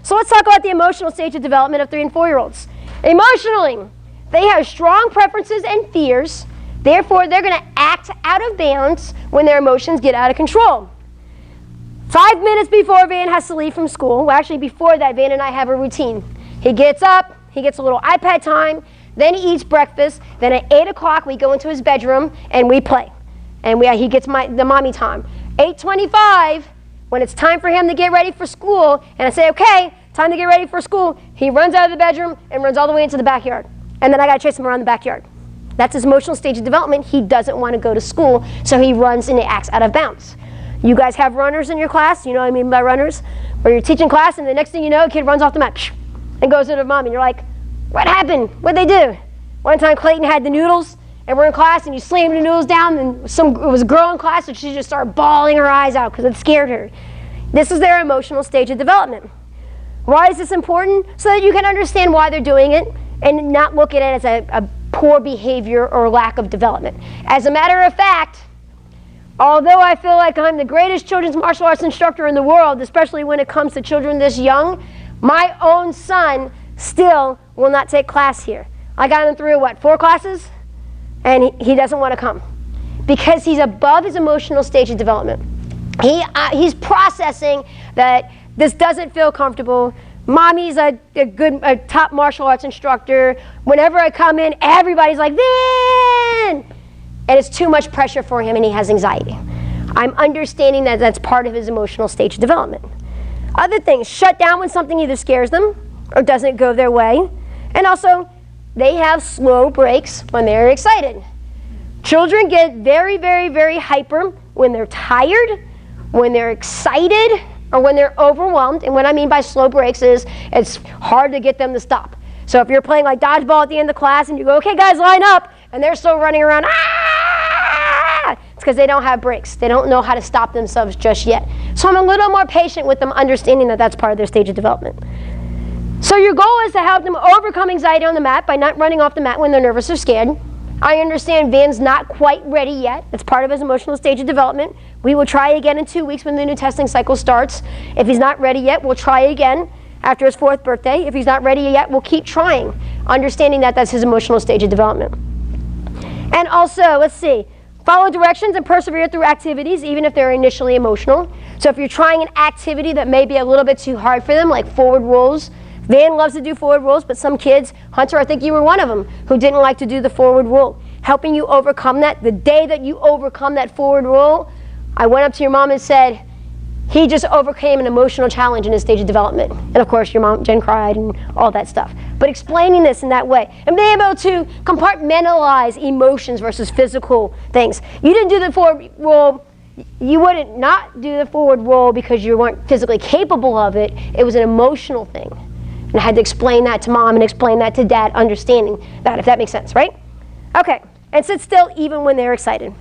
So let's talk about the emotional stage of development of 3 and 4-year-olds. Emotionally, they have strong preferences and fears. Therefore, they're going to act out of bounds when their emotions get out of control. 5 minutes before Van has to leave from school, well, actually before that, Van and I have a routine. He gets up, he gets a little iPad time, then he eats breakfast, then at 8 o'clock we go into his bedroom and we play. And he gets the mommy time. 8:25, when it's time for him to get ready for school, and I say, okay, time to get ready for school, he runs out of the bedroom and runs all the way into the backyard. And then I gotta chase him around the backyard. That's his emotional stage of development. He doesn't want to go to school, so he runs and he acts out of bounds. You guys have runners in your class, you know what I mean by runners? Where you're teaching class and the next thing you know, a kid runs off the mat and goes into mom and you're like, what happened? What'd they do? One time Clayton had the noodles and we're in class and you slammed the noodles down and it was a girl in class and she just started bawling her eyes out because it scared her. This is their emotional stage of development. Why is this important? So that you can understand why they're doing it and not look at it as a poor behavior or lack of development. As a matter of fact, although I feel like I'm the greatest children's martial arts instructor in the world, especially when it comes to children this young, my own son still will not take class here. I got him through, 4 classes? And he doesn't want to come. Because he's above his emotional stage of development. He's processing that this doesn't feel comfortable. Mommy's a top martial arts instructor. Whenever I come in, everybody's like, Van! And it's too much pressure for him and he has anxiety. I'm understanding that that's part of his emotional stage of development. Other things, shut down when something either scares them or doesn't go their way. And also, they have slow breaks when they're excited. Children get very, very, very hyper when they're tired, when they're excited, or when they're overwhelmed. And what I mean by slow breaks is it's hard to get them to stop. So if you're playing like dodgeball at the end of class and you go, okay guys, line up, and they're still running around, it's because they don't have breaks. They don't know how to stop themselves just yet. So I'm a little more patient with them, understanding that that's part of their stage of development. So your goal is to help them overcome anxiety on the mat by not running off the mat when they're nervous or scared. I understand Van's not quite ready yet. It's part of his emotional stage of development. We will try again in 2 weeks when the new testing cycle starts. If he's not ready yet, we'll try again after his 4th birthday. If he's not ready yet, we'll keep trying, understanding that that's his emotional stage of development. And also, let's see, follow directions and persevere through activities, even if they're initially emotional. So if you're trying an activity that may be a little bit too hard for them, like forward rolls, Van loves to do forward rolls, but some kids, Hunter, I think you were one of them, who didn't like to do the forward roll. Helping you overcome that, the day that you overcome that forward roll, I went up to your mom and said, he just overcame an emotional challenge in his stage of development. And of course, your mom, Jen, cried and all that stuff. But explaining this in that way and being able to compartmentalize emotions versus physical things. You didn't do the forward roll, you wouldn't not do the forward roll because you weren't physically capable of it. It was an emotional thing. And I had to explain that to mom and explain that to dad, understanding that, if that makes sense, right? Okay, and sit still even when they're excited.